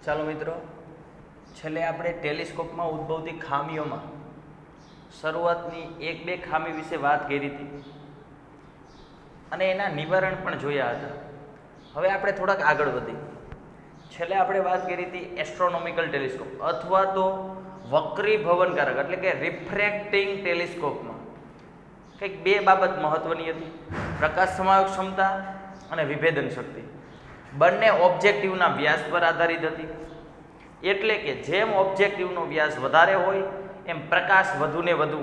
ચાલો મિત્રો, છેલ્લે આપણે ટેલિસ્કોપમાં ઉદ્ભવતી ખામીઓમાં શરૂઆતની એક બે ખામી વિશે વાત કરી હતી અને એના નિવારણ પણ જોયા હતા. હવે આપણે થોડાક આગળ વધી. છેલ્લે આપણે વાત કરી હતી એસ્ટ્રોનોમિકલ ટેલિસ્કોપ અથવા તો વક્રીભવનકારક એટલે કે રિફ્રેક્ટિંગ ટેલિસ્કોપમાં કંઈક બે બાબત મહત્વની હતી: પ્રકાશ સમાવક ક્ષમતા અને વિભેદન શક્તિ. બંને ઓબ્જેક્ટિવના વ્યાસ પર આધારિત હતી. એટલે કે જેમ ઓબ્જેક્ટિવનો વ્યાસ વધારે હોય એમ પ્રકાશ વધુને વધુ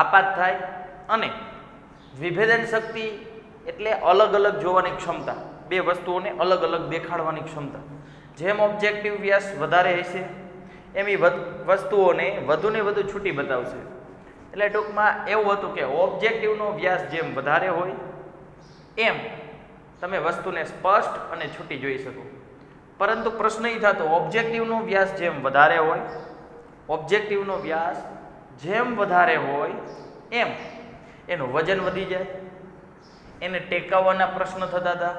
આપાત થાય અને વિભેદન શક્તિ એટલે અલગ અલગ જોવાની ક્ષમતા, બે વસ્તુઓને અલગ અલગ દેખાડવાની ક્ષમતા. જેમ ઓબ્જેક્ટિવ વ્યાસ વધારે હશે એમ એ વસ્તુઓને વધુને વધુ છૂટી બતાવશે. એટલે ટૂંકમાં એવું હતું કે ઓબ્જેક્ટિવનો વ્યાસ જેમ વધારે હોય એમ તમે વસ્તુને સ્પષ્ટ અને છૂટી જોઈ શકો. પરંતુ પ્રશ્ન એ થતો, ઓબ્જેક્ટિવનો વ્યાસ જેમ વધારે હોય, ઓબ્જેક્ટિવનો વ્યાસ જેમ વધારે હોય એમ એનું વજન વધી જાય, એને ટેકાવવાના પ્રશ્ન થતા હતા.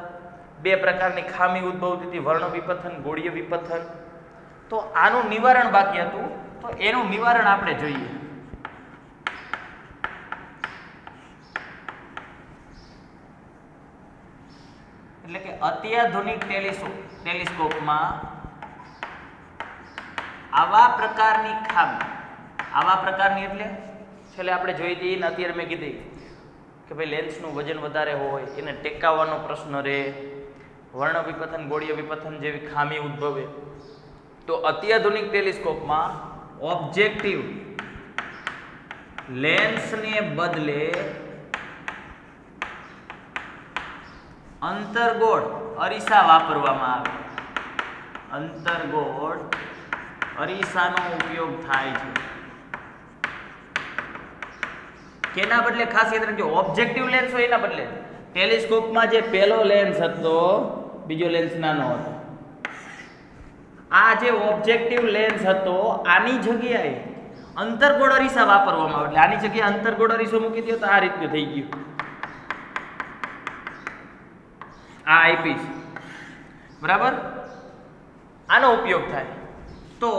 બે પ્રકારની ખામી ઉદ્ભવતી હતી: વર્ણ વિપથન, ગોળીય વિપથન. તો આનું નિવારણ બાકી હતું, તો એનું નિવારણ આપણે જોઈએ. એટલે કે અત્યાધુનિક ટેલિસ્કોપમાં આવા પ્રકારની ખામી, આવા પ્રકારની એટલે છેલ્લે આપણે જોઈ હતી ને અત્યારે મેં કીધી કે ભાઈ લેન્સનું વજન વધારે હોય એને ટેકાવવાનો પ્રશ્ન રહે, વર્ણ વિપથન, ગોળીય વિપથન જેવી ખામી ઉદ્ભવે. તો અત્યાધુનિક ટેલિસ્કોપમાં ઓબ્જેક્ટિવ લેન્સને બદલે અંતર્ગોળ અરીસા વાપરવામાં આવે. અંતર્ગોળ અરીસાનો ઉપયોગ થાય છે. કેના બદલે? ખાસ યાદ રાખજો, ઓબ્જેક્ટિવ લેન્સ હોય એના બદલે. ટેલિસ્કોપમાં જે પહેલો લેન્સ હતો, બીજો લેન્સ નાનો હતો. આ જે ઓબ્જેક્ટિવ લેન્સ હતો આની જગ્યાએ અંતર્ગોળ અરીસા વાપરવામાં આવે. એટલે આની જગ્યાએ અંતર્ગોળ અરીસો મૂકી દો તો આ રીતનું થઈ ગયું. આ આઈપીસ બરાબર, આનો ઉપયોગ થાય. તો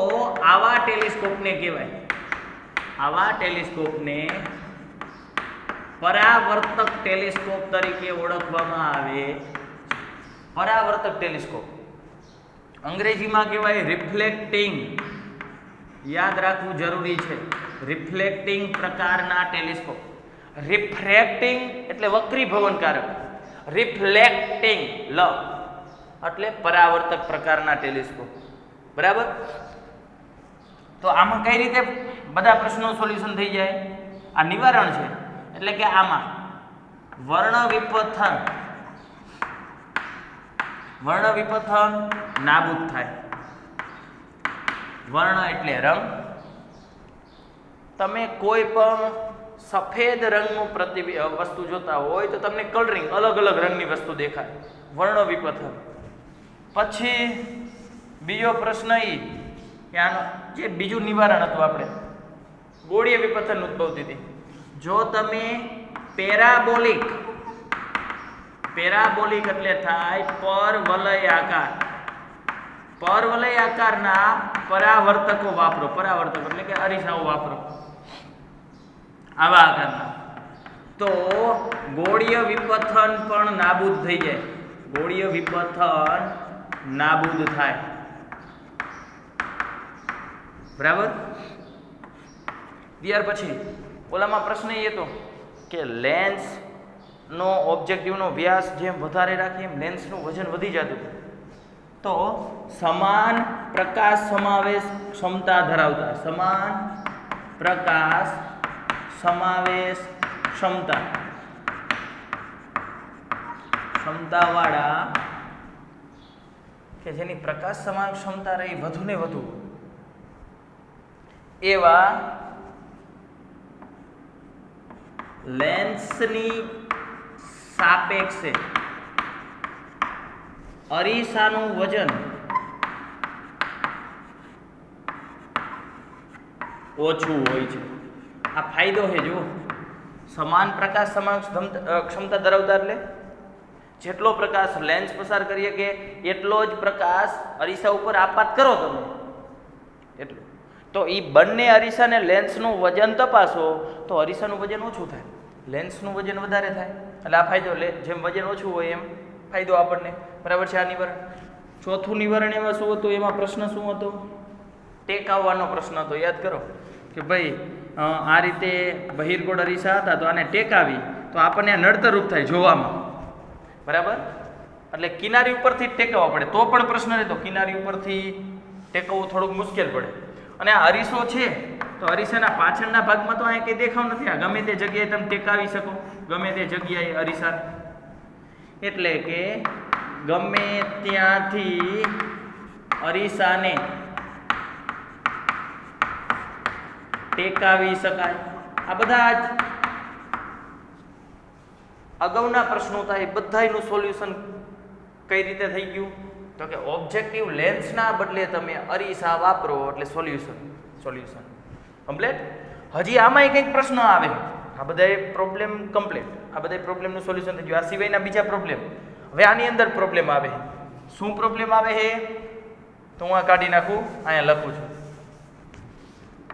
આવા ટેલિસ્કોપને કહેવાય, આવા ટેલિસ્કોપને પરાવર્તક ટેલિસ્કોપ તરીકે ઓળખવામાં આવે. પરાવર્તક ટેલિસ્કોપ અંગ્રેજીમાં કહેવાય રિફ્લેક્ટિંગ. યાદ રાખવું જરૂરી છે. રિફ્લેક્ટિંગ પ્રકારના ટેલિસ્કોપ. રિફ્રેક્ટિંગ એટલે વક્રીભવનકારક, રિફ્લેક્ટિંગ એટલે પરાવર્તક પ્રકારના ટેલિસ્કોપ. બરાબર. તો આમાં કઈ રીતે બધા પ્રશ્નો સોલ્યુશન થઈ જાય? આ નિવારણ છે. એટલે કે આમાં વર્ણ વિપથન નાબૂદ થાય. વર્ણ એટલે રંગ. તમે કોઈ પણ સફેદ રંગનું વસ્તુ જોતા હોય તો તમને કલરિંગ અલગ અલગ રંગની વસ્તુ દેખાય. વર્ણ વિપથન. પછી બીજો પ્રશ્ન એ કે આનો જે બીજું નિવારણ હતું, આપણે ગોળીય વિપથન ઉદ્ભવતી હતી. જો તમે પેરાબોલિક એટલે થાય પરવલય આકારના પરાવર્તકો વાપરો. પરાવર્તકો એટલે કે અરીસાઓ વાપરો આવા આકારના, તો ગોળીય વિપથન પણ નાબૂદ થઈ જાય. ગોળીય વિપથન નાબૂદ થાય. બરાબર. ત્યાર પછી ઓલામાં પ્રશ્ન એ હતો કે લેન્સનો ઓબ્જેક્ટિવનો વ્યાસ જેમ વધારે રાખીએ એમ લેન્સનું વજન વધી જતું. તો સમાન પ્રકાશ સમાવેશ ક્ષમતા ધરાવતા, સમાન પ્રકાશ સમાવેશ ક્ષમતાવાળા કે જેની પ્રકાશ સમાન ક્ષમતા રહી વધુ ને વધુ એવા લેન્સની સાપેક્ષે અરીસાનું વજન ઓછું હોય છે. આ ફાયદો છે. જો સમાન પ્રકાશ સમાન ક્ષમતા ધરાવતા એટલે જેટલો પ્રકાશ લેન્સ પસાર કરીએ કે એટલો જ પ્રકાશ અરીસા ઉપર આપાત કરો તમે એટલું. તો એ બંને અરીસા ને લેન્સનું વજન તપાસો તો અરીસાનું વજન ઓછું થાય, લેન્સનું વજન વધારે થાય. એટલે આ ફાયદો, જેમ વજન ઓછું હોય એમ ફાયદો આપણને. બરાબર છે. આ નિવારણ. ચોથું નિવારણ એમાં શું હતું? એમાં પ્રશ્ન શું હતો? ટેકાવવાનો પ્રશ્ન હતો. યાદ કરો કે ભાઈ આ રીતે બહિર્ગોળ અરીસા હતા તો આને ટેકાવી તો આપણને નડતરરૂપ થાય જોવામાં. બરાબર. એટલે કિનારી ઉપરથી જ ટેકવવા પડે તો પણ પ્રશ્ન રહેતો, કિનારી ઉપરથી ટેકવવું થોડુંક મુશ્કેલ પડે. અને આ અરીસો છે તો અરીસાના પાછળના ભાગમાં તો અહીંયા કંઈ દેખાવ નથી. આ ગમે તે જગ્યાએ તમે ટેકાવી શકો, ગમે તે જગ્યાએ અરીસાને. એટલે કે ગમે ત્યાંથી અરીસાને ટેકાવી શકાય. આ બધા જ અગાઉના પ્રશ્નો હતા એ બધાયનું સોલ્યુશન કઈ રીતે થઈ ગયું? તો કે ઓબ્જેક્ટિવ લેન્સના બદલે તમે અરીસા વાપરો એટલે સોલ્યુશન કમ્પ્લીટ. હજી આમાંય કંઈક પ્રશ્ન આવે. આ બધા પ્રોબ્લેમ કમ્પ્લીટ. આ બધા પ્રોબ્લેમનું સોલ્યુશન થઈ ગયું. આ સિવાયના બીજા પ્રોબ્લેમ. હવે આની અંદર પ્રોબ્લેમ આવે. શું પ્રોબ્લેમ આવે છે તો હું આ કાઢી નાખું, અહીંયા લખું છું.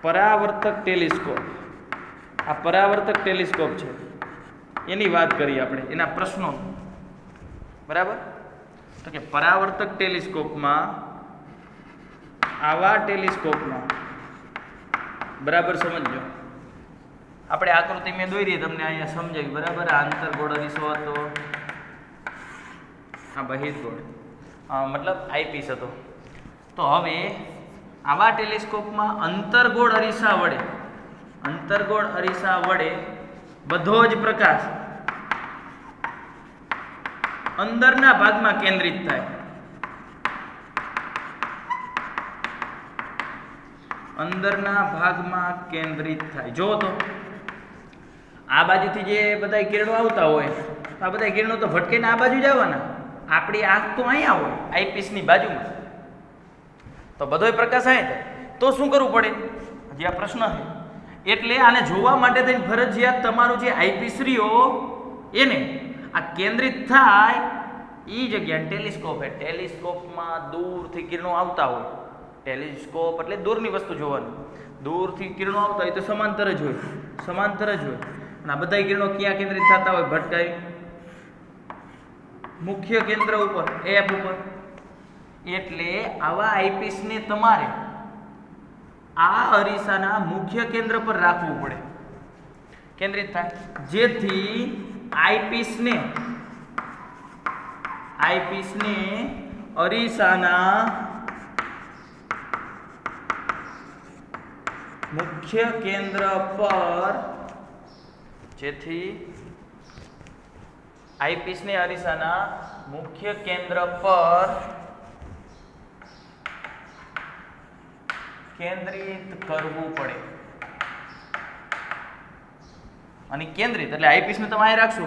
પરાવર્તક ટેલિસ્કોપ. આ પરાવર્તક ટેલિસ્કોપ છે એની વાત કરીએ આપણે, એના પ્રશ્નો. બરાબર. તો કે પરાવર્તક ટેલિસ્કોપમાં, આવા ટેલિસ્કોપમાં, બરાબર સમજો. આપણે આકૃતિ મેં દોરી તમને અહીંયા સમજાવી. બરાબર. આ આંતરગોળ અરીસો હતો, આ બહિર્ગોળ મતલબ આઈપીસ હતો. તો હવે આવા ટેલિસ્કોપમાં અંતરગોળ અરીસા વડે બધો જ પ્રકાશ અંદરના ભાગમાં કેન્દ્રિત થાય. અંદરના ભાગમાં કેન્દ્રિત થાય. જો તો આ બાજુથી જે બધા કિરણો આવતા હોય તો આ બધા કિરણો તો ભટકીને આ બાજુ જ આવવાના. આપણી આંખ તો અહીંયા હોય આઈપીસની બાજુમાં, તો બધોય પ્રકાશ અહીં થાય. તો શું કરવું પડે? હજી આ પ્રશ્ન છે. એટલે આને જોવા માટે થઈને ફરજિયાત તમારું જે આઈપીસ રહ્યો એને આ કેન્દ્રિત થાય એ જગ્યાએ ટેલિસ્કોપ છે. ટેલિસ્કોપમાં દૂરથી કિરણો આવતા હોય. ટેલિસ્કોપ એટલે દૂરની વસ્તુ જોવાની. દૂરથી કિરણો આવતા હોય તો સમાંતર જ હોય. અને આ બધા કિરણો ક્યાં કેન્દ્રિત થતા હોય? ભટકાઈ મુખ્ય કેન્દ્ર ઉપર, એફ ઉપર. એટલે આવા આઈપીસને તમારે આ અરીસાના મુખ્ય કેન્દ્ર પર રાખવું પડે, કેન્દ્રિત થાય, જેથી આઈપીસને અરીસાના મુખ્ય કેન્દ્ર પર, જેથી આઈપીસને અરીસાના મુખ્ય કેન્દ્ર પર કેન્દ્રિત કરવું પડે. અને કેન્દ્રિત એટલે આઈપીસને તમે અહીં રાખશો.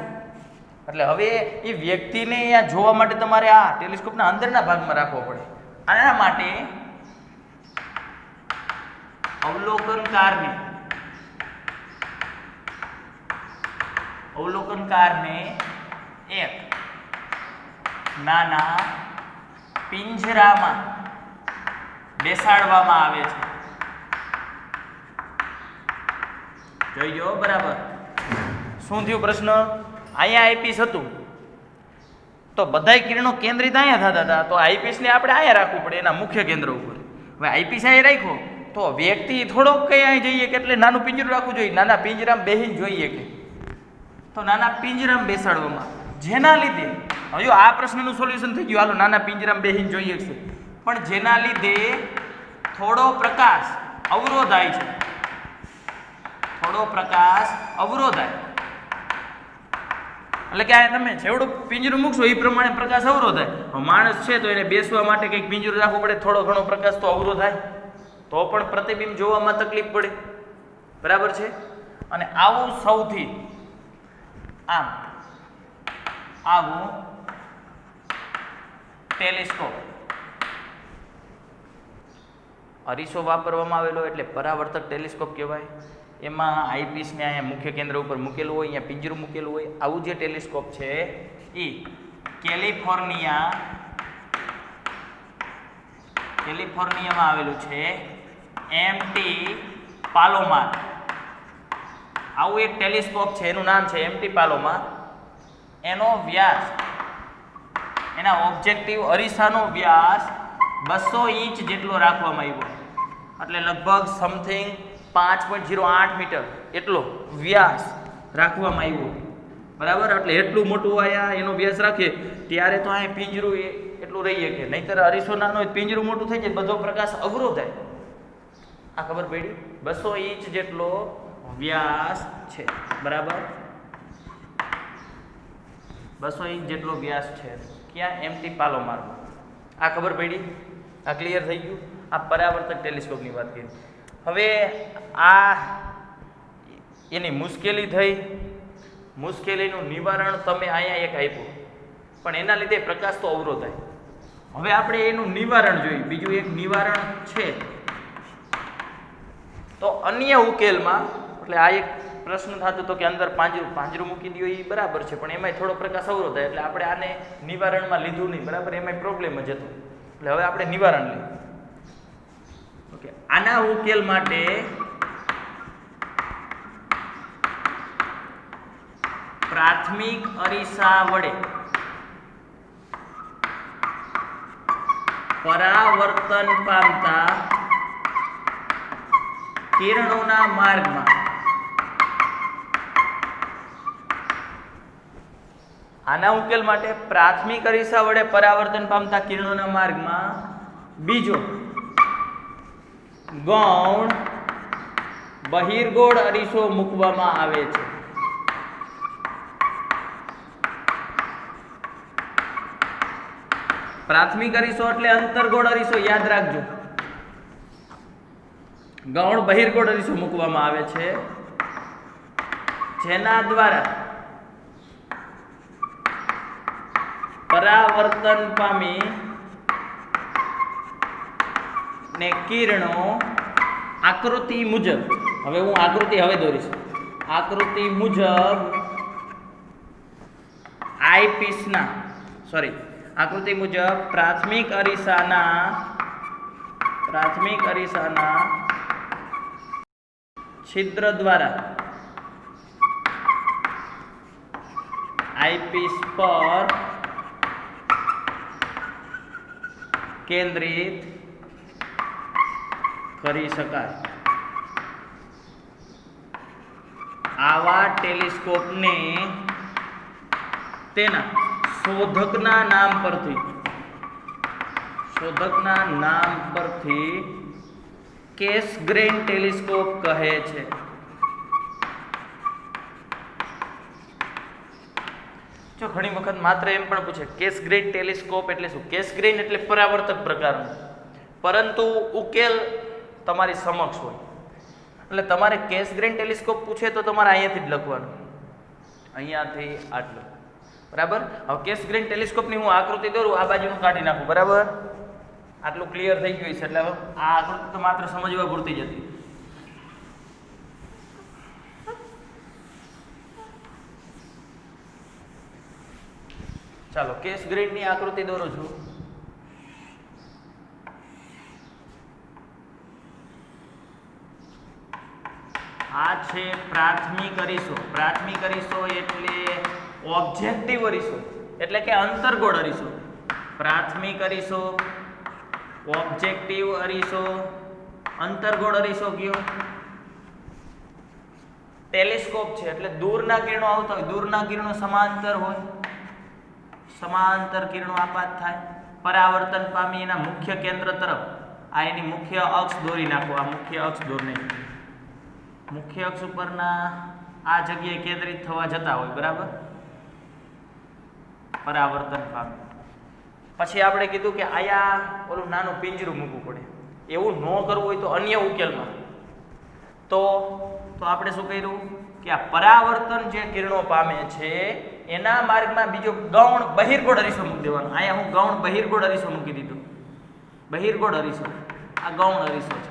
એટલે હવે એ વ્યક્તિને અહીંયા જોવા માટે તમારે આ ટેલિસ્કોપના અંદરના ભાગમાં રાખવો પડે. આના માટે અવલોકનકારને એક નાના પિંજરામાં બેસાડવામાં આવે છે. જોઈજો. બરાબર. શું થયું પ્રશ્ન? અહીંયા આઈપીસ હતું તો બધાય કિરણો કેન્દ્રિત અહીંયા થતા હતા, તો આઈપીસને આપણે અહીંયા રાખવું પડે એના મુખ્ય કેન્દ્ર ઉપર. હવે આઈપીસ અહીંયા રાખ્યો તો વ્યક્તિ થોડોક કઈ અહીં જઈએ કે એટલે નાનું પિંજરું રાખવું જોઈએ. નાના પિંજરામાં બેસીને જોઈએ કે તો નાના પિંજરામાં બેસાડવામાં, જેના લીધે હવે આ પ્રશ્નનું સોલ્યુશન થઈ ગયું. હાલો નાના પિંજરામાં બેસીને જોઈએ છે, પણ જેના લીધે થોડો પ્રકાશ અવરોધાય છે. એટલે કે આ તમે જેવડું પિંજરું મૂકશો એ પ્રમાણે પ્રકાશ અવરોધાય. માણસ છે તો એને બેસવા માટે કંઈક પિંજરું રાખવું પડે, થોડો ઘણો પ્રકાશ તો અવરોધાય, તો પણ પ્રતિબિંબ જોવામાં તકલીફ પડે. બરાબર છે. અને આવું સૌથી આવું ટેલિસ્કોપ અરીસો વાપરવામાં આવેલો એટલે પરાવર્તક ટેલિસ્કોપ કહેવાય. એમાં આઈપીસને અહીંયા મુખ્ય કેન્દ્ર ઉપર મૂકેલું હોય, અહીંયા પિંજરું મૂકેલું હોય. આવું જે ટેલિસ્કોપ છે એ કેલિફોર્નિયામાં આવેલું છે એમટી પાલોમાર. આવું એક ટેલિસ્કોપ છે, એનું નામ છે એમટી પાલોમાર. એનો વ્યાસ, એના ઓબ્જેક્ટિવ અરીસાનો વ્યાસ 200 ઇંચ જેટલો રાખવામાં આવ્યો, એટલે લગભગ સમથિંગ 5.08 મીટર એટલો વ્યાસ રાખવામાં આવ્યો, બરાબર. એટલે એટલું મોટું આયા એનો વ્યાસ રાખીએ ત્યારે તો અહીં પિંજરું એટલું રહીએ કે નહીંતર અરીસો નાનો હોય પિંજરું મોટું થઈ જાય, બધો પ્રકાશ અઘરો થાય. આ ખબર પડી? 200 ઇંચ જેટલો વ્યાસ છે, બરાબર. 200 ઇંચ જેટલો વ્યાસ છે. ક્યાં? એમટી પાલોમારમાં. આ ખબર પડી? આ ક્લિયર થઈ ગયું? આ પરાવર્તક ટેલિસ્કોપની વાત કરી. હવે આ એની મુશ્કેલી થઈ, મુશ્કેલીનું નિવારણ તમે અહીંયા એક આપ્યું, પણ એના લીધે પ્રકાશ તો અવરો થાય. હવે આપણે એનું નિવારણ જોઈએ. બીજું એક નિવારણ છે તો અન્ય ઉકેલમાં, એટલે આ એક પ્રશ્ન થતો હતો કે અંદર પાંજરું મૂકી દો, એ બરાબર છે, પણ એમાંય થોડો પ્રકાશ અવરો થાય, એટલે આપણે આને નિવારણમાં લીધું નહીં, બરાબર. એમાંય પ્રોબ્લેમ જ હતો, એટલે હવે આપણે નિવારણ લઈએ. ઓકે, આના ઉકેલ માટે પ્રાથમિક અરીસા વડે પરાવર્તન પામતા કિરણોના માર્ગમાં આના ઉકેલ માટે પ્રાથમિક અરીસા વડે પરાવર્તન પામતા કિરણોના માર્ગમાં બીજો ગૌણ બહિર્ગોળ અરીસો મૂકવામાં આવે છે. પ્રાથમિક અરીસો એટલે અંતર્ગોળ અરીસો, યાદ રાખજો. ગૌણ બહિર્ગોળ અરીસો મૂકવામાં આવે છે, જેના દ્વારા પરાવર્તન પામી ને કિરણો આકૃતિ મુજબ, હવે હું આકૃતિ દોરીશ. આકૃતિ મુજબ આઈપીસના આકૃતિ મુજબ પ્રાથમિક અરીસાના છિદ્ર દ્વારા આઈપીસ પર કેન્દ્રિત કરી શકાય. આવા ટેલિસ્કોપને તેના શોધકના નામ પરથી કેસગ્રેન ટેલિસ્કોપ કહે છે. જો ઘણી વખત માત્ર એમ પણ પૂછે કેસગ્રેન ટેલિસ્કોપ એટલે શું? કેસગ્રેન એટલે પરાવર્તક પ્રકારનું, પરંતુ ઉકેલ તમારી સમક્ષ હોય, એટલે તમારે કેસગ્રેન ટેલિસ્કોપ પૂછે તો તમારે અહીંયાથી જ લખવાનું, અહીંયાથી આટલું, બરાબર. હવે કેસગ્રેન ટેલિસ્કોપની હું આકૃતિ દોરું, આ બાજુ હું કાઢી નાખું, બરાબર. આટલું ક્લિયર થઈ ગયું છે, એટલે હવે આ આકૃતિ તો માત્ર સમજવા પૂરતી જ હતી. ચાલો કેસગ્રેનની આકૃતિ દોરું છું. આ છે પ્રાથમિક અરીસો. પ્રાથમિક અરીસો એટલે ઓબ્જેક્ટિવ અરીસો, એટલે કે અંતર્ગોળ અરીસો. પ્રાથમિક અરીસો, ઓબ્જેક્ટિવ અરીસો, અંતર્ગોળ અરીસો કયો? ટેલિસ્કોપ છે એટલે દૂરના કિરણો આવતા હોય, દૂરના કિરણો સમાંતર હોય, સમાંતર કિરણો આપાત થાય, પરાવર્તન પામી એના મુખ્ય કેન્દ્ર તરફ, આ એની મુખ્ય અક્ષ દોરી નાખો, આ મુખ્ય અક્ષ દોરી નાખો. મુખ્ય અક્ષ ઉપરના આ જગ્યાએ કેન્દ્રિત થવા જતા હોય, બરાબર, પરાવર્તન પામે. પછી આપણે કીધું કે આયા ઓલું નાનું પિંજરું મૂકવું પડે. એવું ન કરવું હોય તો અન્ય ઉકેલમાં તો આપણે શું કર્યું કે આ પરાવર્તન જે કિરણો પામે છે એના માર્ગમાં બીજો ગૌણ બહિર્ગોળ અરીસો મૂકી દેવાનો. અહીંયા હું ગૌણ બહિર્ગોળ અરીસો મૂકી દીધો. બહિર્ગોળ અરીસો, આ ગૌણ અરીસો છે,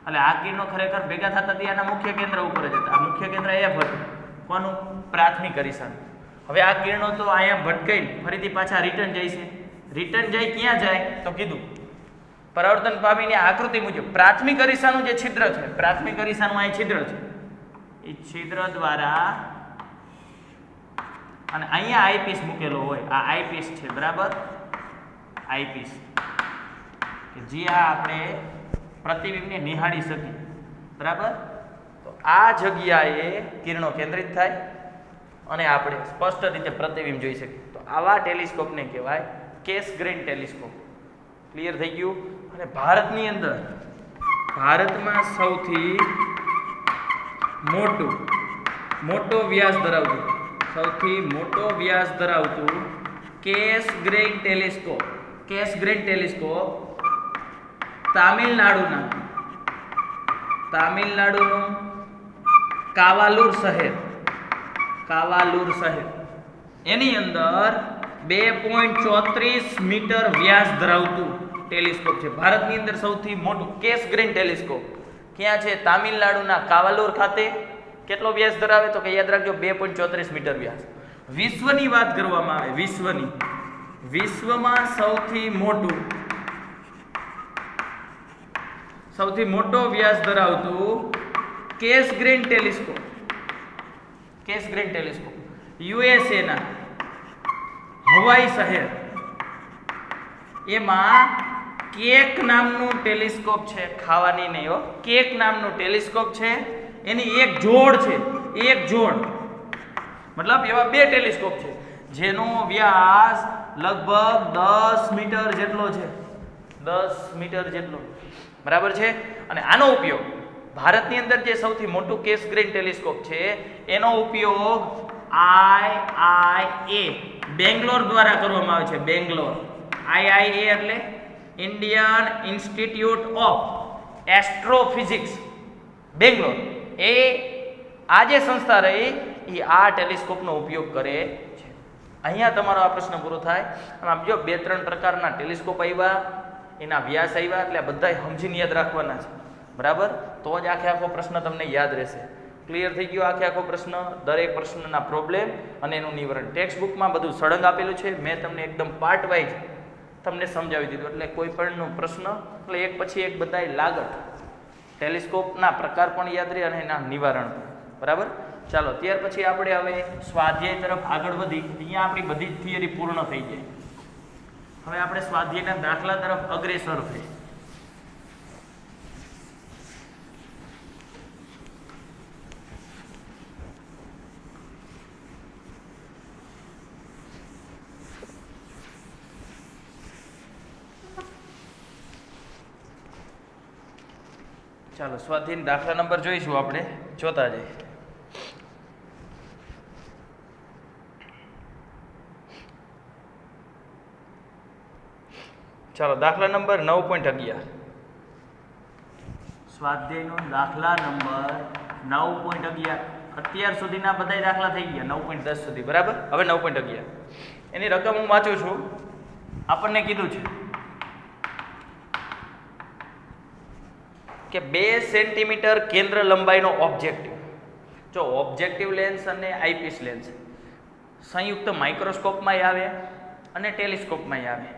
એટલે આ કિરણો ખરેખર ભેગા થતા આના મુખ્ય કેન્દ્ર ઉપર જ હતા. આ મુખ્ય કેન્દ્ર F હતું. કોનું? પ્રાથમિક અરીસાનું. હવે આ કિરણો તો અહીંયા ભટકાઈને ફરીથી પાછા રિટર્ન જાય છે. રિટર્ન જાય ક્યાં જાય તો કીધું પરાવર્તન પામીને આકૃતિ મુજબ પ્રાથમિક અરીસાનું જે છિદ્ર છે, પ્રાથમિક અરીસાનું અહીં છિદ્ર છે, એ છિદ્ર દ્વારા અને અહીંયા આઈપીસ મૂકેલો હોય, આ આઈપીસ છે બરાબર, આઈપીસ કે જ્યાં આપણે પ્રતિબિંબને નિહાળી શકીએ બરાબર. તો આ જગ્યાએ કિરણો કેન્દ્રિત થાય અને આપણે સ્પષ્ટ રીતે પ્રતિબિંબ જોઈ શકીએ. તો આવા ટેલિસ્કોપને કહેવાય કેસગ્રેન ટેલિસ્કોપ. ક્લિયર થઈ ગયું. અને ભારતની અંદર ભારતમાં સૌથી મોટો વ્યાસ ધરાવતું કેસગ્રેન ટેલિસ્કોપ તામિલનાડુનું કાવાલુર શહેર એની અંદર 2.34 મીટર વ્યાસ ધરાવતું ટેલિસ્કોપ છે. ભારતની અંદર સૌથી મોટું કેસગ્રેન ટેલિસ્કોપ ક્યાં છે? તામિલનાડુના કાવાલુર ખાતે. કેટલો વ્યાસ ધરાવે તો કે યાદ રાખજો 2.34 મીટર વ્યાસ. વિશ્વની વાત કરવામાં આવે, વિશ્વમાં સૌથી મોટો વ્યાસ ધરાવતું કેસગ્રેન ટેલિસ્કોપ યુએસએ ના હવાઈ શહેર, એમાં કેક નામનું ટેલિસ્કોપ છે. ખાવાની નહીં હો, કેક નામનું ટેલિસ્કોપ છે. એની એક જોડ મતલબ એવા 2 ટેલિસ્કોપ છે જેનો વ્યાસ લગભગ 10 મીટર જેટલો છે, 10 મીટર જેટલો બરાબર છે. અને આનો ઉપયોગ ભારતની અંદર જે સૌથી મોટું કેસગ્રેન ટેલિસ્કોપ છે એનો ઉપયોગ IIA બેંગ્લોર દ્વારા કરવામાં આવે છે. બેંગ્લોર IIA એટલે Indian Institute of Astrophysics Bangalore. એ આ જે સંસ્થા રહી એ આ ટેલિસ્કોપનો ઉપયોગ કરે છે. અહીંયા તમારો આ પ્રશ્ન પૂરો થાય. આમ જો 2-3 પ્રકારના ટેલિસ્કોપ આવ્યા, એના વ્યાસ આવ્યા, એટલે આ બધા સમજીને યાદ રાખવાના છે બરાબર. તો જ આખો પ્રશ્ન તમને યાદ રહેશે. ક્લિયર થઈ ગયો આખો પ્રશ્ન, દરેક પ્રશ્નના પ્રોબ્લેમ અને એનું નિવારણ. ટેક્સ્ટ બુકમાં બધું સળંગ આપેલું છે. મેં તમને એકદમ પાર્ટ વાઇઝ તમને સમજાવી દીધું. એટલે કોઈ પણનો પ્રશ્ન એટલે એક પછી એક બધાય લાગત, ટેલિસ્કોપના પ્રકાર પણ યાદ રહે અને એના નિવારણ પણ બરાબર. ચાલો ત્યાર પછી આપણે હવે સ્વાધ્યાય તરફ આગળ વધી. અહીંયા આપણી બધી જ થિયરી પૂર્ણ થઈ જાય. હવે આપણે સ્વાધ્યાયના દાખલા તરફ અગ્રેસર થઈ. ચાલો સ્વાધ્યાય દાખલા નંબર જોઈશું આપણે, જોતા જઈએ. ચાલો દાખલા નંબર 9.11. સ્વાધ્યાયનો દાખલા નંબર 9.11. અત્યાર સુધીના બધા દાખલા થઈ ગયા 9.10 સુધી બરાબર. હવે 9.11 એની રકમ હું વાંચું છું. આપણને કીધું છે કે 2 સેન્ટીમીટર કેન્દ્ર લંબાઈનો ઓબ્જેક્ટિવ. જો ઓબ્જેક્ટિવ લેન્સ અને આઈપીસ લેન્સ સંયુક્ત માઇક્રોસ્કોપમાં આવે અને ટેલિસ્કોપમાં આવે.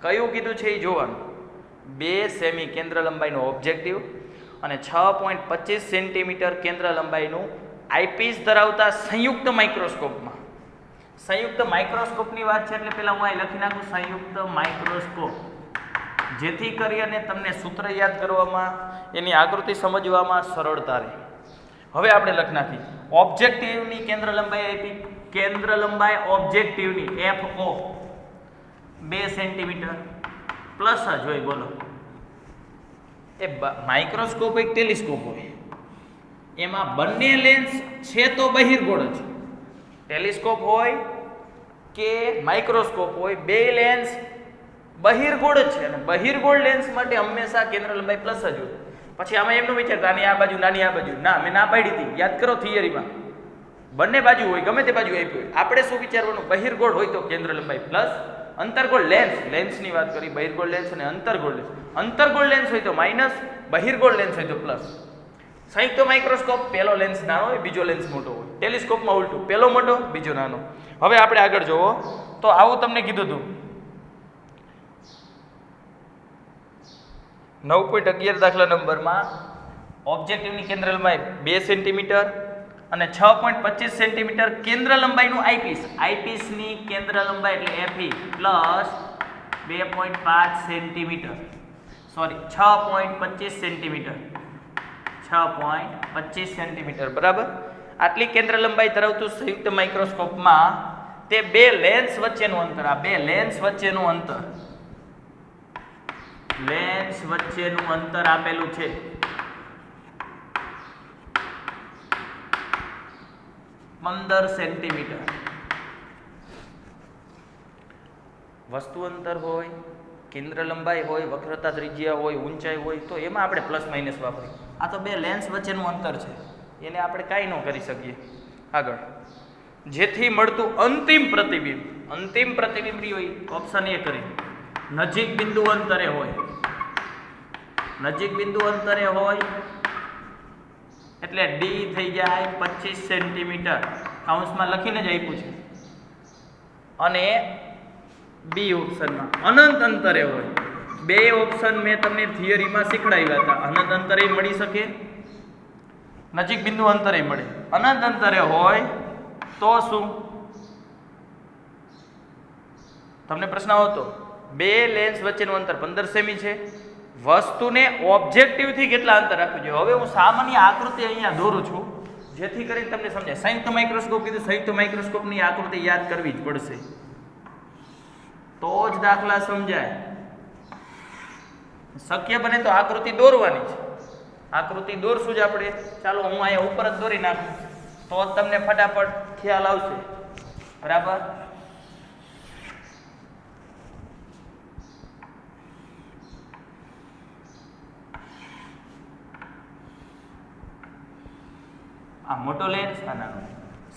કયું કીધું છે એ જોવાનું. 2 સેમી કેન્દ્ર લંબાઈનો ઓબ્જેક્ટિવ અને 6.25 સેન્ટીમીટર કેન્દ્ર લંબાઈનું આઈપીસ ધરાવતા સંયુક્ત માઇક્રોસ્કોપમાં. સંયુક્ત માઇક્રોસ્કોપની વાત છે એટલે પહેલાં હું અહીં લખી નાખું સંયુક્ત માઇક્રોસ્કોપ, જેથી કરી અને તમને સૂત્ર યાદ કરવામાં, એની આકૃતિ સમજવામાં સરળતા રહે. હવે આપણે લખી નાખી ઓબ્જેક્ટિવની કેન્દ્ર લંબાઈ આપી. કેન્દ્ર લંબાઈ ઓબ્જેક્ટિવની FO 2 સેન્ટીમીટર પ્લસ જ હોય. બોલો એ માઇક્રોસ્કોપ એક ટેલિસ્કોપ હોય, એમાં બંને લેન્સ છે તો બહિર્ગોળ જ. ટેલિસ્કોપ હોય કે માઇક્રોસ્કોપ હોય, 2 લેન્સ બહિર્ગોળ જ છે. અને બહિર્ગોળ લેન્સ માટે હંમેશા કેન્દ્ર લંબાઈ પ્લસ જ હોય. પછી આમાં એમનું વિચારતા નાની આ બાજુ નાની આ બાજુ, ના મેં ના પાડી હતી. યાદ કરો થિયરીમાં બંને બાજુ હોય, ગમે તે બાજુ આપી હોય. આપણે શું વિચારવાનું? બહિર્ગોળ હોય તો કેન્દ્ર લંબાઈ પ્લસ, અંતર્ગોળ લેન્સની વાત કરી, બહિર્ગોળ લેન્સ અને અંતર્ગોળ લેન્સ. અંતર્ગોળ લેન્સ હોય તો માઇનસ, બહિર્ગોળ લેન્સ હોય તો પ્લસ. સંયુક્ત માઇક્રોસ્કોપ પહેલો લેન્સ નાનો હોય, બીજો લેન્સ મોટો હોય. ટેલિસ્કોપમાં ઉલટું, પહેલો મોટો બીજો નાનો. હવે આપણે આગળ જોવો તો આવું તમને કીધું હતું 9.11 દાખલા નંબરમાં ઓબ્જેક્ટિવની કેન્દ્ર લંબાઈ 2 સેન્ટીમીટર અને 6.25 સેન્ટીમીટર કેન્દ્ર લંબાઈનું આઈપીસની કેન્દ્ર લંબાઈ એટલે FE plus 2.5 centimetre sorry 6.25 centimetre 6.25 centimetre બરાબર આટલી કેન્દ્ર લંબાઈ ધરાવતું સંયુક્ત માઇક્રોસ્કોપમાં તે બે લેન્સ વચ્ચેનું અંતર આ બે લેન્સ વચ્ચેનું અંતર આપેલું છે પંદર સેન્ટીમીટર વસ્તુ અંતર હોય કેન્દ્ર લંબાઈ હોય વક્રતા ત્રિજ્યા હોય ઊંચાઈ હોય તો એમાં આપણે પ્લસ માઇનસ વાપરીએ આ તો બે લેન્સ વચ્ચેનું અંતર છે એને આપણે કાંઈ ન કરી શકીએ આગળ જેથી મળતું અંતિમ પ્રતિબિંબ હોય ઓપ્શન એ કરી નજીક બિંદુ અંતરે હોય એટલે ડી થઈ જાય 25 સેન્ટીમીટર કાઉન્સમાં લખીને જ આપ્યું છે અને બી ઓપ્શનમાં અનંત અંતરે હોય બે ઓપ્શન મેં તમને થિયરીમાં શીખડાવ્યા હતા અનંત અંતરે મળી શકે નજીક બિંદુ અંતરે મળે અનંત અંતરે હોય તો શું તમને પ્રશ્ન આવતો બે લેન્સ વચ્ચેનું અંતર 15 સેમી છે વસ્તુને ઓબ્જેક્ટિવ થી કેટલા અંતર રાખવું જોઈએ હવે હું સામાન્ય આકૃતિ અહીંયા દોરું છું જેથી કરીને તમને સમજાય સંયુક્ત માઇક્રોસ્કોપ કીધું સંયુક્ત માઇક્રોસ્કોપની આકૃતિ યાદ કરવી જ પડશે તો જ દાખલા સમજાય શક્ય બને તો આકૃતિ દોરવાની છે આકૃતિ દોરશું જ આપણે ચાલો હું અહીંયા ઉપર જ દોરી નાખું તો જ તમને ફટાફટ ખ્યાલ આવશે બરાબર આ મોટો લેન્સ આ નાનો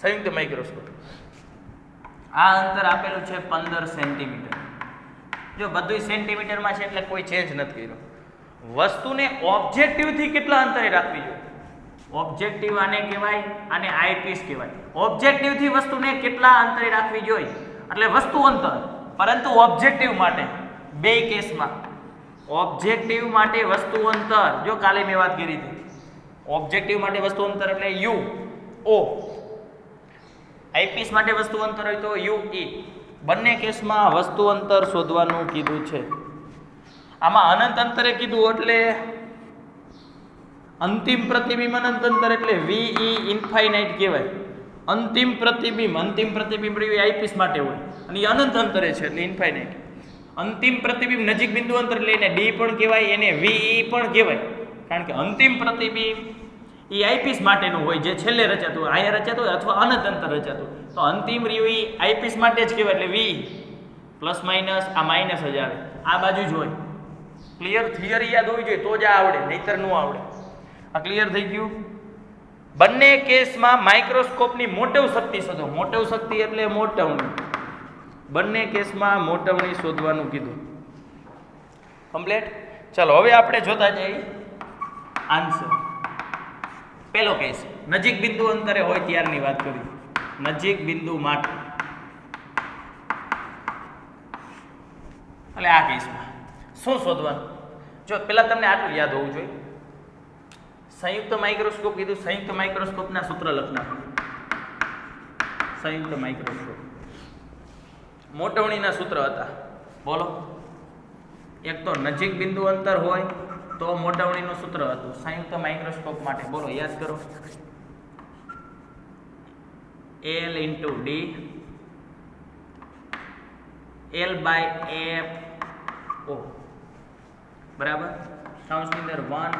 સંયુક્ત માઇક્રોસ્કોપ આ અંતર આપેલું છે 15 સેન્ટીમીટર જો બધું સેન્ટીમીટરમાં છે એટલે કોઈ ચેન્જ નથી કર્યો વસ્તુને ઓબ્જેક્ટિવ થી કેટલા અંતરે રાખવી જોઈએ ઓબ્જેક્ટિવ આને કહેવાય આને આઈપીસ કહેવાય ઓબ્જેક્ટિવ થી વસ્તુને કેટલા અંતરે રાખવી જોઈએ એટલે વસ્તુ અંતર પરંતુ ઓબ્જેક્ટિવ માટે બે કેસમાં ઓબ્જેક્ટિવ માટે વસ્તુ અંતર જો કાલે મેં વાત કરી હતી ઓબ્જેક્ટિવ માટે વસ્તુ અંતર એટલે યુ ઓ આઈપીસ માટે વસ્તુ અંતર હોય તો યુ ઈ બંને કેસમાં વસ્તુ અંતર શોધવાનું કીધું છે આમાં અનંત અંતરે કીધું એટલે અંતિમ પ્રતિબિંબ અનંત અંતર એટલે વીઈ ઇન્ફાઇનાઇટ કહેવાય અંતિમ પ્રતિબિંબ આઈપીસ માટે હોય અને એ અનંત અંતરે છે એટલે ઇન્ફાઇનાઇટ અંતિમ પ્રતિબિંબ નજીક બિંદુ અંતર એટલે એને ડી પણ કહેવાય એને વીઈ પણ કહેવાય કારણ કે અંતિમ પ્રતિબિંબ એ આઈપીસ માટેનું હોય જે છેલ્લે રચાતું હોય અહીંયા રચાતું હોય અથવા અનંત અંતર રચાતું હોય તો અંતિમ રહ્યું એ આઈપીસ માટે જ કહેવાય એટલે વી પ્લસ માઇનસ આ માઇનસ જ આવે આ બાજુ જ હોય ક્લિયર થિયરી યાદ હોવી જોઈએ તો જ આ આવડે નહીતર ન આવડે આ ક્લિયર થઈ ગયું બંને કેસમાં માઇક્રોસ્કોપની મોટવ શક્તિ શોધો મોટવ શક્તિ એટલે મોટવણી બંને કેસમાં મોટવણી શોધવાનું કીધું કમ્પ્લીટ ચાલો હવે આપણે જોતા જઈએ આન્સર પહેલો કેસ નજીક બિંદુ અંતરે હોય ત્યારની વાત કરી નજીક બિંદુ માટે એટલે આ કેસમાં શું શોધવાનું જો પહેલા તમને આટલું યાદ હોવું જોઈએ સંયુક્ત માઇક્રોસ્કોપ કીધું સંયુક્ત માઇક્રોસ્કોપના સૂત્ર લખના સંયુક્ત માઇક્રોસ્કોપ મોટવણીના સૂત્ર હતા બોલો એક તો નજીક બિંદુ અંતર હોય તો મોટવણીનું સૂત્ર હતું સંયુક્ત માઇક્રોસ્કોપ માટે બોલો યાદ કરો L × D L/F O બરાબર કૌંસની અંદર 1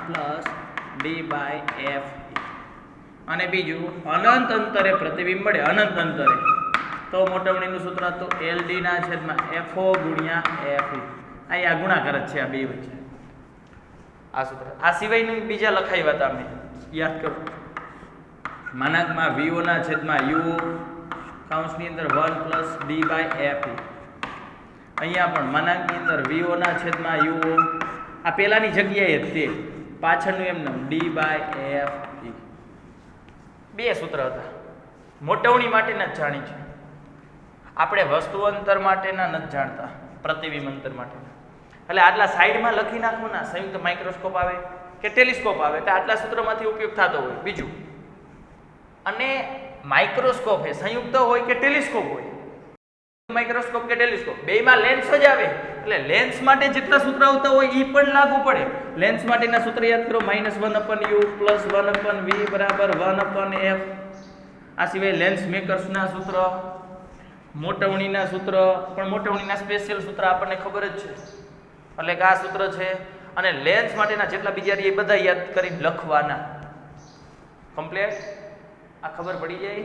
+ D/F અને બીજું અનંત અંતરે પ્રતિબિંબ મળે અનંત અંતરે તો મોટવણીનું સૂત્ર હતું LD/FO × FE આ ગુણાકાર જ છે આ બે વચ્ચે આ સૂત્ર આ સિવાયનું બીજા લખાવ્યા હતા અમે યાદ કરો માનાંકમાં VO/UO કૌંસની અંદર 1 + D/FE અહીંયા પણ માનાંકની અંદર VO/UO આ પહેલાની જગ્યાએ જ તે પાછળનું એમને D/FE બે સૂત્ર હતા મોટવણી માટેના જ જાણી છે આપણે વસ્તુ અંતર માટેના નથી જાણતા, પ્રતિબિંબ અંતર માટેના. એટલે આટલા સાઈડમાં લખી નાખવું ના, સંયુક્ત માઇક્રોસ્કોપ આવે કે ટેલિસ્કોપ આવે તો આટલા સૂત્રમાંથી ઉપયોગ થતો હોય. બીજું, અને માઇક્રોસ્કોપ એ સંયુક્ત હોય કે ટેલિસ્કોપ હોય, માઇક્રોસ્કોપ કે ટેલિસ્કોપ બેયમાં લેન્સ જ આવે, એટલે લેન્સ માટે જેટલા સૂત્ર આવતા હોય એ પણ લાગુ પડે. લેન્સ માટેના સૂત્ર યાદ કરો, -1/u + 1/v બરાબર 1/f. આ સિવાય લેન્સ મેકર્સના સૂત્ર, મોટવણીના સૂત્ર, પણ મોટવણીના સ્પેશિયલ સૂત્ર આપણને ખબર જ છે, એટલે કે આ સૂત્ર છે. અને લેન્સ માટેના જેટલા બીજા એ બધા યાદ કરીને લખવાના. કમ્પ્લીટ? આ ખબર પડી જાય.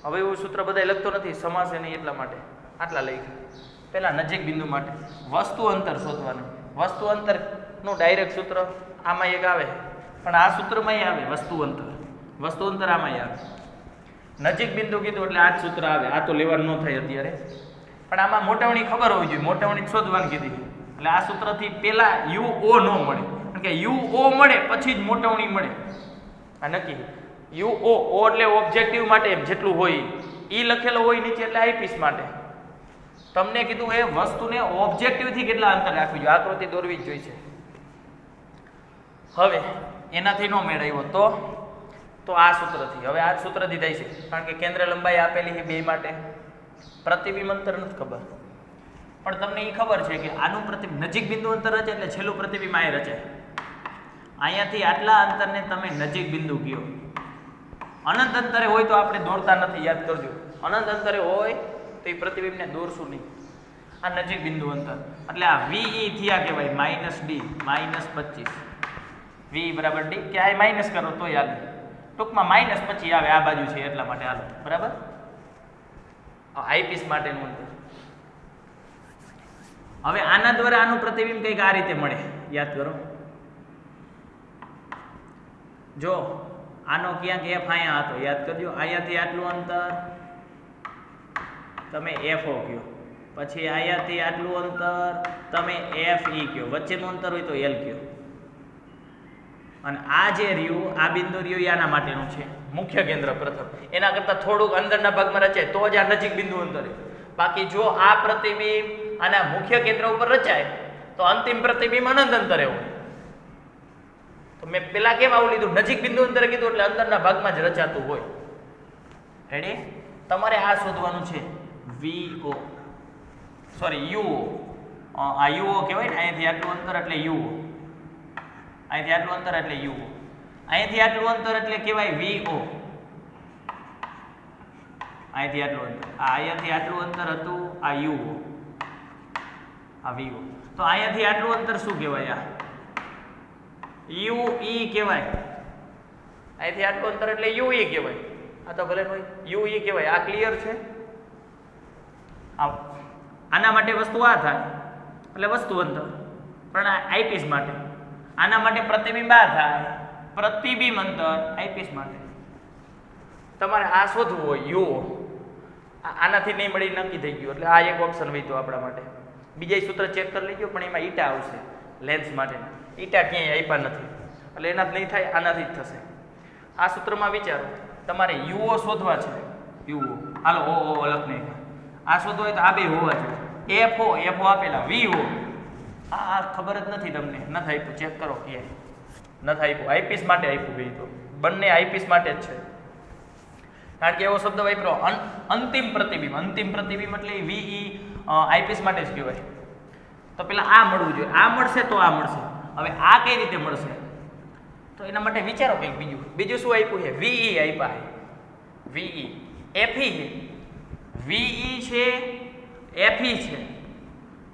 હવે એવું સૂત્ર બધા લખતો નથી, સમાસે નહીં એટલા માટે આટલા લખ્યા. પહેલા નજીક બિંદુ માટે વસ્તુ અંતર શોધવાનું. વસ્તુ અંતરનું ડાયરેક્ટ સૂત્ર આમાં એક આવે, પણ આ સૂત્રમાં આવે વસ્તુ અંતર. વસ્તુ અંતર આમાં આવે. નજીક બિંદુ કીધું એટલે આ જ સૂત્ર આવે. આ તો લેવાનું ન થાય અત્યારે, પણ આમાં મોટવણી ખબર હોવી જોઈએ. મોટવણી શોધવાની કીધી, એટલે આ સૂત્રથી પહેલા UO ન મળે, કારણ કે UO મળે પછી જ મોટવણી મળે. આ નક્કી. UO એટલે ઓબ્જેક્ટિવ માટે જેટલું હોય એ લખેલો હોય નીચે, એટલે આઈપીસ માટે. તમને કીધું એ વસ્તુને ઓબ્જેક્ટિવથી કેટલા અંતર રાખવી જોઈએ, આકૃતિ દોરવી જ જોઈએ. હવે એનાથી ન મેળવ્યો તો આ સૂત્રથી. હવે આ સૂત્રથી થાય છે, કારણ કે કેન્દ્ર લંબાઈ આપેલી છે બે માટે. પ્રતિબિંબ અંતર નથી ખબર, પણ તમને એ ખબર છે કે આનું પ્રતિબિંબ નજીક બિંદુ અંતર રચે એટલે છેલ્લું પ્રતિબિંબ અહીં રચે. અહીંયાથી આટલા અંતરને તમે નજીક બિંદુ કહો. અનંત અંતરે હોય તો આપણે દોરતા નથી, યાદ કરજો. અનંત અંતરે હોય તો એ પ્રતિબિંબને દોરશું નહીં. આ નજીક બિંદુ અંતર એટલે આ VE થયા કહેવાય -d -25. VE બરાબર d કે આ માઇનસ કરો તો યાદ, ટૂંકમાં -25 આવે આ બાજુ છે એટલા માટે. હાલો બરાબર. આઈપીસ માટેનું અંતર. હવે આના દ્વારા આનું પ્રતિબિંબ કંઈક આ રીતે મળે, યાદ કરો. જો આનો ક્યાંક f અહીંયા હતો, યાદ કરજો. અહીંયાથી આટલું અંતર તમે FO કહો, પછી અહીંયાથી આટલું અંતર તમે FE કહો, વચ્ચેનું અંતર હોય તો L કહો. અને આ જે રહ્યું, આ બિંદુ રહ્યું, આના માટેનું છે મુખ્ય કેન્દ્ર પ્રથમ. એના કરતાં થોડુંક અંદરના ભાગમાં રચાય તો જ આ નજીક બિંદુ અંતર. બાકી જો આ પ્રતિબિંબ આના મુખ્ય કેન્દ્ર ઉપર રચાય તો અંતિમ પ્રતિબિંબ અનંત અંતરે હોય. તો મેં પેલા કેમ આવું લીધું, નજીક બિંદુ અંતરે કીધું એટલે અંદરના ભાગમાં જ રચાતું હોય. રેડી? તમારે આ શોધવાનું છે VO, સોરી UO. આ UO કહેવાય ને, અહીંયાથી આટલું અંતર એટલે UO, અહીંથી આટલું અંતર એટલે UO, અહીંથી આટલું અંતર એટલે કહેવાય VO. અહીંથી આટલું અંતર, અહીંયાથી આટલું અંતર હતું આ UO, આ VO. તો અહીંયાથી આટલું અંતર શું કહેવાય? આ UE કહેવાય. અહીંથી આટલું અંતર એટલે UE કહેવાય. આ તો ભલે હોય UE કહેવાય. આ ક્લિયર છે? આના માટે વસ્તુ આ થાય એટલે વસ્તુ અંતર, પણ આ આઈપીસ માટે. આના માટે પ્રતિબિંબ આ થાય, પ્રતિબિંબ અંતર આઈપીસ માટે. તમારે આ શોધવું હોય UO, આનાથી નહીં મળી નક્કી થઈ ગયું, એટલે આ એક ઓપ્શન વહીતો આપણા માટે. બીજા સૂત્ર ચેક કરી લેજો, પણ એમાં ઈટા આવશે લેન્સ માટે. ઈટા ક્યાંય આપ્યા નથી, એટલે એનાથી નહીં થાય, આનાથી જ થશે. આ સૂત્રમાં વિચારો, તમારે UO શોધવા છે. UO હાલો O લખ નહીં. આ શોધવો હોય તો આ બે હોવા જોઈએ. FO આપેલા, VO આ ખબર જ નથી તમને, નથી આપ્યું, ચેક કરો ક્યાંય નથી આપ્યું. આઈપીસ માટે આપ્યું ગઈ, તો બંને આઈપીસ માટે જ છે. કારણ કે એવો શબ્દ વાપરો અંતિમ પ્રતિબિંબ. અંતિમ પ્રતિબિંબ એટલે VE આઈપીસ માટે જ કહેવાય. તો પેલા આ મળવું જોઈએ, આ મળશે તો આ મળશે. હવે આ કઈ રીતે મળશે? તો એના માટે વિચારો કંઈક બીજું શું આપ્યું છે? VE આપ્યા છે. VE FE છે, VE છે, FE છે.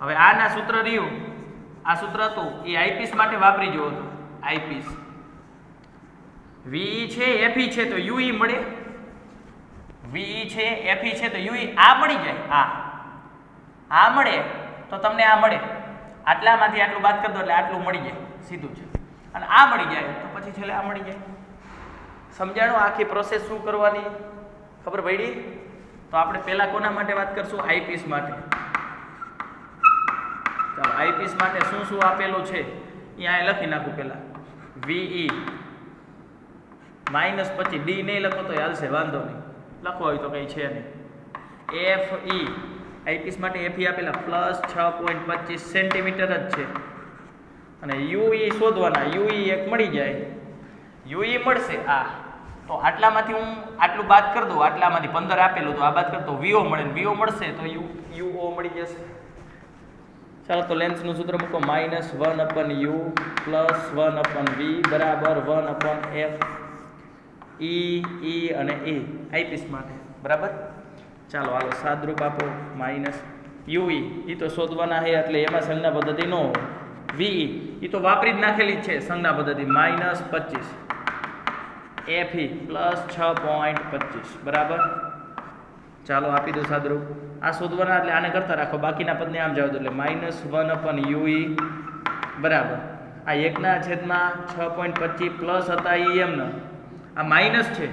હવે આના સૂત્ર રહ્યું, આ સૂત્ર હતું એ આઈપીસ માટે વાપરી જવું હતું. આઈપીસ VE છે, FE છે તો UE મળે. VE છે, FE છે તો UE આ મળી જાય. આ મળે તો તમને આ મળે. આટલામાંથી આટલું બાદ કરી દો એટલે આટલું મળી જાય, સીધું છે. અને આ મળી જાય તો પછી છેલ્લે આ મળી જાય. સમજાણું આખી પ્રોસેસ શું કરવાની? ખબર પડી? તો આપણે પહેલા કોના માટે વાત કરશું? આઈપીસ માટે. ચાલો, આઈપીસ માટે શું શું આપેલું છે અહીંયા લખી નાખું. પહેલા VE -25, D નહીં લખો તો હાલશે, વાંધો નહીં. લખવો હોય તો કંઈ છે નહીં. એફ ઈ આઈપીસ માટે એફ ઈ આપેલા પ્લસ 6.25 સેન્ટીમીટર જ છે અને યુઈ શોધવાના યુઈ એક મળી જાય યુઈ મળશે આ તો આટલામાંથી હું આટલું બાદ કરી દઉં આટલામાંથી 15 આપેલું તો આ બાદ કરતો વીઓ મળે ને વીઓ મળશે તો યુઓ મળી જશે ચાલો તો લેન્સનું સૂત્ર મૂકો -1/u + 1/v બરાબર 1/f ઈ અને એ આઈપીસ માટે બરાબર ચાલો હાલો સાદરૂપ આપો -ue એ તો શોધવાના છે એટલે એમાં સંજ્ઞા પદ્ધતિ ન હોય ve એ તો વાપરી જ નાખેલી છે સંજ્ઞા પદ્ધતિ -25 fe + 6.25 બરાબર ચાલો આપી દો સાદરૂપ આ શોધવાના એટલે આને કરતા રાખો બાકીના પદને આમ જાવ એટલે -1/ue બરાબર આ 1/6.25 પ્લસ હતા એ એમના આ માઇનસ છે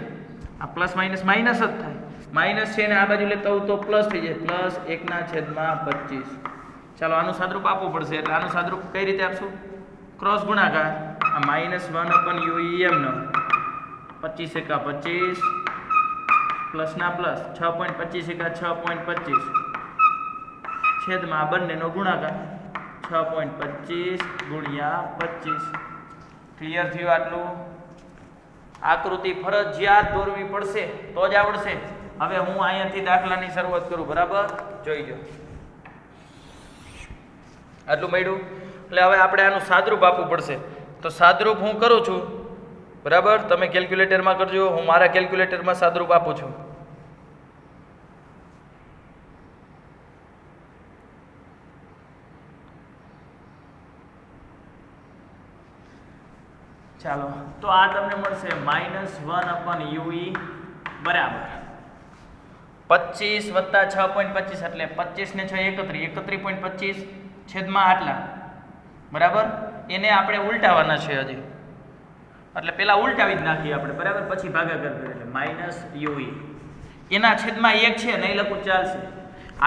આ પ્લસ માઇનસ માઇનસ જ થાય માઇનસ છે ને આ બાજુ લેતા હોવ તો પ્લસ થઈ જાય પ્લસ 1/25 ચાલો આનું સાદરૂપ આપવું પડશે એટલે આનું સાદરૂપ કઈ રીતે આપશું ક્રોસ ગુણાકાર આ -1/ue એમનો 25 એકા 25 પ્લસ ના પ્લસ 6.25 એકા 6.25 છેદમાં આ બંનેનો ગુણાકાર 6.25 ગુણ્યા 25 ક્લિયર થયું આટલું આકૃતિ ફરજિયાત દોરવી પડશે તો જ આવડશે હવે હું અહીંયાથી દાખલાની શરૂઆત કરું બરાબર જોઈજો આટલું મળ્યું એટલે હવે આપણે આનું સાદરૂપ આપવું પડશે તો સાદરૂપ હું કરું છું બરાબર તમે કેલ્ક્યુલેટરમાં કરજો હું મારા કેલ્ક્યુલેટરમાં સાદરૂપ આપું છું ચાલો તો આ તમને મળશે -1/ue બરાબર 25 + 6.25 એટલે 25 ને 6 31.25 છેદમાં આટલા બરાબર એને આપણે ઉલટાવાના છે હજી એટલે પેલા ઉલટાવી જ નાખીએ આપણે બરાબર પછી ભાગાકાર કરીએ એટલે -ue એના છેદમાં 1 છે નહીં લખું ચાલશે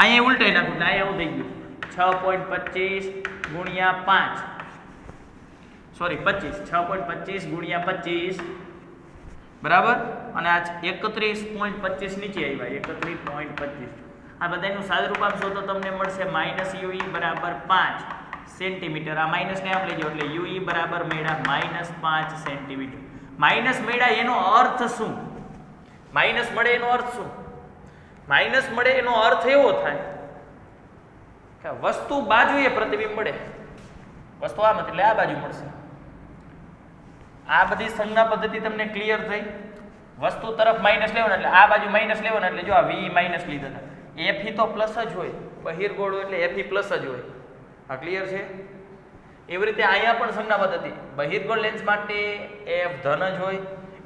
અહીંયા ઉલટાઈ નાખું એટલે અહીંયા હું થઈ ગયું 6.25 ગુણ્યા 5 સોરી 25 6.25 ગુણ્યા 25 બરાબર અને આ 31.25 નીચે આવ્યા 31.25 આ બધાનું સાદરૂપ આપશો તો તમને મળશે -ue બરાબર 5 સેન્ટીમીટર આ માઇનસ ને આમ લઈ જાઓ એટલે ue બરાબર મેળા -5 સેન્ટીમીટર માઇનસ મેળા એનો અર્થ શું માઇનસ મળે એનો અર્થ શું માઇનસ મળે એનો અર્થ એવો થાય કે વસ્તુ બાજુએ પ્રતિબિંબ મળે વસ્તુ આમ એટલે આ બાજુ મળશે આ બધી સંજ્ઞા પદ્ધતિ તમને ક્લિયર થઈ વસ્તુ તરફ માઇનસ લેવાના એટલે આ બાજુ માઇનસ લેવાના એટલે જો આ v માઇનસ લીધા હતા f તો પ્લસ જ હોય બહિર્ગોળ એટલે f પ્લસ જ હોય આ ક્લિયર છે એવી રીતે અહીંયા પણ સંજ્ઞા પદ્ધતિ બહિર્ગોળ લેન્સ માટે f ધન જ હોય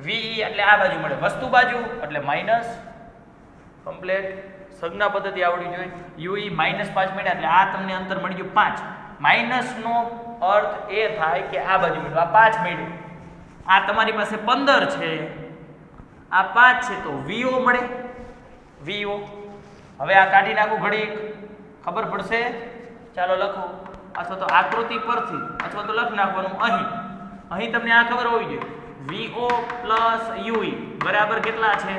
ve એટલે આ બાજુ મળે વસ્તુ બાજુ એટલે માઇનસ કમ્પ્લીટ સંજ્ઞા પદ્ધતિ આવડવી જોઈએ ue -5 મળ્યા એટલે આ તમને અંતર મળી ગયું 5 માઇનસ નો અર્થ એ થાય કે આ બાજુ મળ્યું આ 5 મળ્યું આ તમારી પાસે 15 છે આ 5 છે તો vo મળે vo હવે આ કાઢી નાખું ઘડીક ખબર પડશે ચાલો લખો અથવા તો આકૃતિ પરથી અથવા તો લખ નાખવાનું અહીં તમને આ ખબર હોવી જોઈએ vo + ue બરાબર કેટલા છે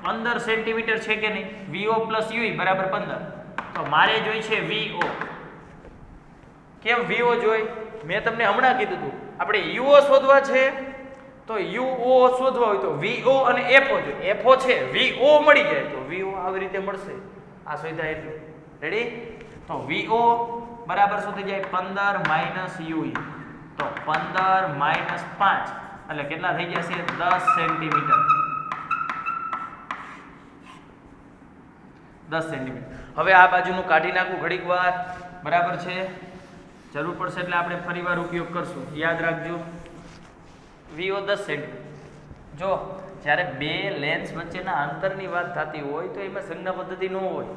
15 સેન્ટીમીટર છે કે નહીં vo + ue બરાબર 15 તો મારે જોઈ છે vo કેમ vo જોઈ મેં તમને હમણાં કીધું હતું આપણે uo શોધવા છે તો uo શોધવા હોય તો vo અને fo જોઈએ fo છે vo મળી જાય તો vo આવી રીતે મળશે આ સુવિધા એટલી રેડી તો vo બરાબર શું થઈ જાય 15 - ue તો 15 - 5 એટલે કેટલા થઈ જશે 10 સેન્ટીમીટર 10 સેન્ટીમીટર હવે આ બાજુનું કાઢી નાખું ઘડીક વાર બરાબર છે જરૂર પડશે એટલે આપણે ફરીવાર ઉપયોગ કરશું યાદ રાખજો vo 10 સેન્ટીમીટર જો જ્યારે બે લેન્સ વચ્ચેના અંતરની વાત થતી હોય તો એમાં સંજ્ઞા પદ્ધતિ ન હોય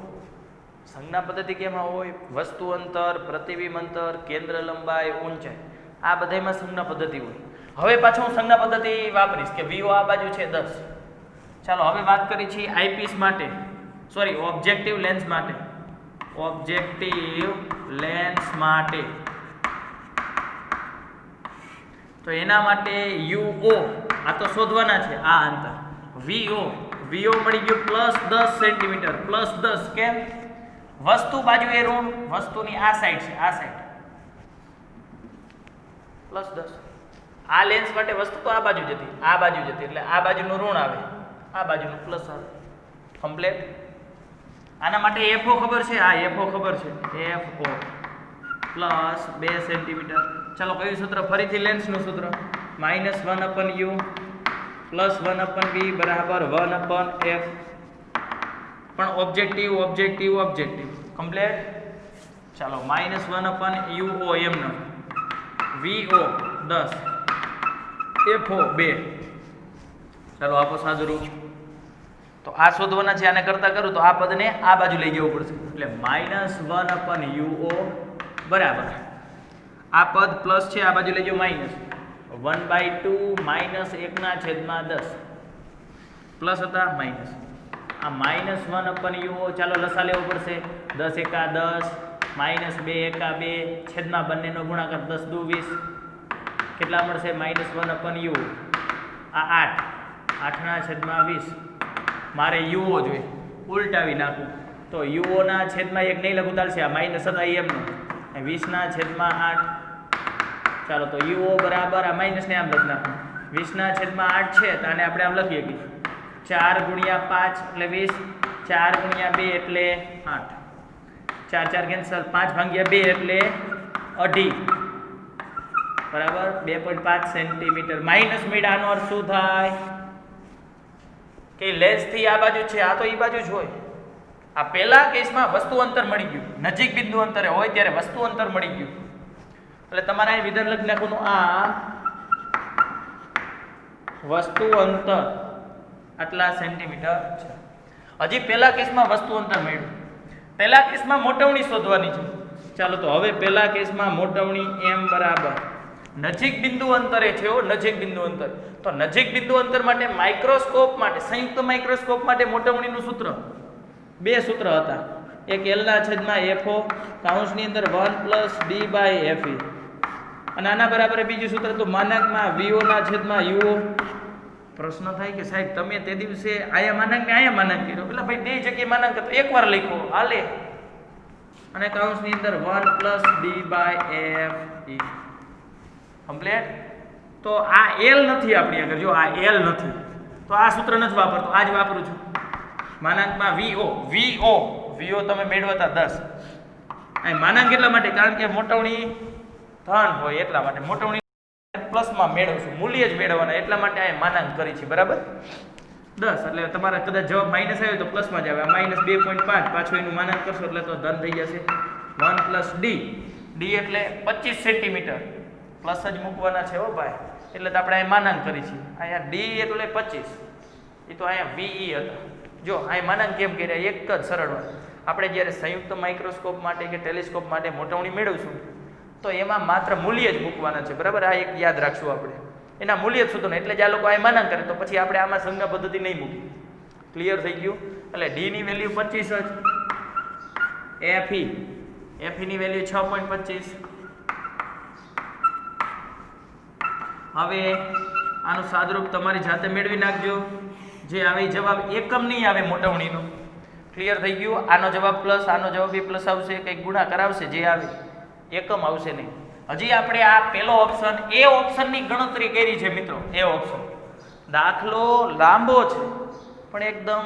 સંજ્ઞા પદ્ધતિ કેમાં હોય વસ્તુ અંતર પ્રતિબિંબ અંતર કેન્દ્ર લંબાઈ ઊંચાઈ આ બધામાં સંજ્ઞા પદ્ધતિ હોય હવે પાછું હું સંજ્ઞા પદ્ધતિ વાપરીશ કે vo આ બાજુ છે 10 ચાલો હવે વાત કરી છીએ આઈપીસ માટે સોરી ઓબ્જેક્ટિવ લેન્સ માટે ઓબ્જેક્ટિવ લેન્સ માટે તો એના માટે uo આ તો શોધવાના છે આ અંતર VO મળી ગયું +10 સેન્ટીમીટર +10 કેમ વસ્તુ બાજુ એ ઋણ વસ્તુની આ સાઈડ છે આ સાઈડ +10 આ લેન્સ માટે વસ્તુ તો આ બાજુ જતી એટલે આ બાજુનું ઋણ આવે આ બાજુનું પ્લસ આવે કમ્પ્લીટ આના માટે FO ખબર છે FO ખબર છે FO +2 સેન્ટીમીટર ચલો કયું સૂત્ર ફરીથી લેન્સનું સૂત્ર -1/u +1/v બરાબર 1/f પણ ઓબ્જેક્ટિવ કમ્પ્લીટ ચાલો -1/uo એમનો VO 10 FO 2 ચાલો આપો સાદુરૂપ તો આ શોધવાના છે આને કરતા કરું તો આ પદને આ બાજુ લઈ જવું પડશે એટલે -1/uo બરાબર આ પદ પ્લસ છે આ બાજુ લઈ જાઓ માઈનસ 1/2 -1/10 પ્લસ હતા માઈનસ આ -1/uo ચાલો લસા લેવો પડશે 10 × 10 -2 × 2 છેદમાં બંનેનો ગુણાકાર 10 × 2 = 20 કેટલા મળશે -1/u આ 8/8/20 મારે uo જોઈએ ઉલટાવી નાખું તો uo ના છેદમાં 1 નહીં લખું ચાલશે આ માઈનસ હતા એમનો 20/8 ચાલો તો uo બરાબર આ માઈનસ ને આમ લખી નાખું 20/8 છે તો આને આપણે આમ લખીએ કે 4 × 5 એટલે 20 4 × 2 એટલે 8 4 4 કેન્સલ 5/2 એટલે 2.5 બરાબર 2.5 સેન્ટીમીટર માઈનસ મેળાનો અર્થ શું થાય કે લેન્સ થી આ બાજુ છે આ તો ઈ બાજુ જ હોય આ પહેલા કેસમાં વસ્તુ અંતર મળી ગયું નજીક બિંદુ અંતરે હોય ત્યારે વસ્તુ અંતર મળી ગયું એટલે તમારે અહીં વિધાન લખી નાખવાનું આ વસ્તુ અંતર આટલા સેન્ટીમીટર છે હજી પહેલા કેસમાં વસ્તુ અંતર મળ્યું પહેલા કેસમાં મોટવણી શોધવાની છે ચાલો તો હવે પહેલા કેસમાં મોટવણી m બરાબર નજીક બિંદુ અંતરે છે નજીક બિંદુ અંતર તો નજીક બિંદુ અંતર માટે માઇક્રોસ્કોપ માટે સંયુક્ત માઇક્રોસ્કોપ માટે મોટવણીનું સૂત્ર બે સૂત્ર હતા એક L ના છેદમાં FO કૌંસની અંદર 1 + d/fe અને આના બરાબર બીજું સૂત્ર તો માનાંકમાં VO ના છેદમાં UO પ્રશ્ન થાય કે સાહેબ તમે તે દિવસે આયા માનાંક ને આયા માનાંક કર્યો એટલે ભાઈ બે જગ્યાએ માનાંક તો એકવાર લખ્યો હાલે અને કૌંસની અંદર 1 + d/fe કમ્પ્લીટ તો આ L નથી આપણી આગળ જો આ L નથી તો આ સૂત્ર નથી વાપરતો આ જ વાપરું છું માનાંકમાં VO તમે મેળવતા 10 અહીં માનાંક એટલા માટે કારણ કે મોટવણી ધન હોય એટલા માટે મોટવણી પ્લસમાં મેળવશું મૂલ્ય જ મેળવવાના એટલા માટે આ માનાંક કરી છે બરાબર 10 એટલે તમારા કદાચ જવાબ માઈનસ આવ્યો તો પ્લસમાં જ આવે -2.5 પાછું એનું માનાંક કરશો એટલે તો ધન થઈ જશે 1 + d એટલે 25 સેન્ટીમીટર પ્લસ જ મૂકવાના છે હો ભાઈ એટલે તો આપણે અહીં માનાંક કરી છે અહીંયા d એટલે 25 એ તો અહીંયા VE હતા જો અહીં માનાંક કેમ કર્યા એક જ સરળ વાત આપણે જ્યારે સંયુક્ત માઇક્રોસ્કોપ માટે કે ટેલિસ્કોપ માટે મોટવણી મેળવશું તો એમાં માત્ર મૂલ્ય જ મૂકવાના છે બરાબર આ એક યાદ રાખશું આપણે એના મૂલ્ય જ સૂત્રો એટલે જ આ લોકો અહીં માનાંક કરે તો પછી આપણે આમાં સંજ્ઞા પદ્ધતિ નહીં મૂકી ક્લિયર થઈ ગયું એટલે d ની વેલ્યુ 25 જ fe ની વેલ્યુ 6.25 હવે આનું સાદરૂપ તમારી જાતે મેળવી નાખજો જે આવે જવાબ એકમ નહીં આવે મોટવણીનો ક્લિયર થઈ ગયું આનો જવાબ પ્લસ આનો જવાબ બી પ્લસ આવશે કંઈક ગુણાકાર આવશે જે આવે એકમ આવશે નહીં હજી આપણે આ પહેલો ઓપ્શન એ ઓપ્શનની ગણતરી કરી છે મિત્રો એ ઓપ્શન દાખલો લાંબો છે પણ એકદમ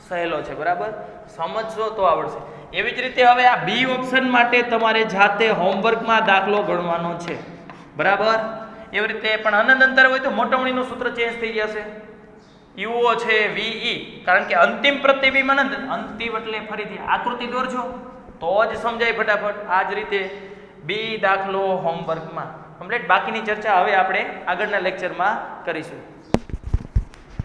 સહેલો છે બરાબર સમજશો તો આવડશે એવી જ રીતે હવે આ બી ઓપ્શન માટે તમારે જાતે હોમવર્કમાં દાખલો ગણવાનો છે બરાબર એવી રીતે પણ અનંત અંતર હોય તો મોટવણીનું સૂત્ર ચેન્જ થઈ જશે UO છે VE કારણ કે અંતિમ પ્રતિબિંબ અનંત અંતિમ એટલે ફરીથી આકૃતિ દોરજો તો જ સમજાય ફટાફટ આ જ રીતે બી દાખલો હોમવર્કમાં કમ્પ્લીટ બાકીની ચર્ચા હવે આપણે આગળના લેક્ચરમાં કરીશું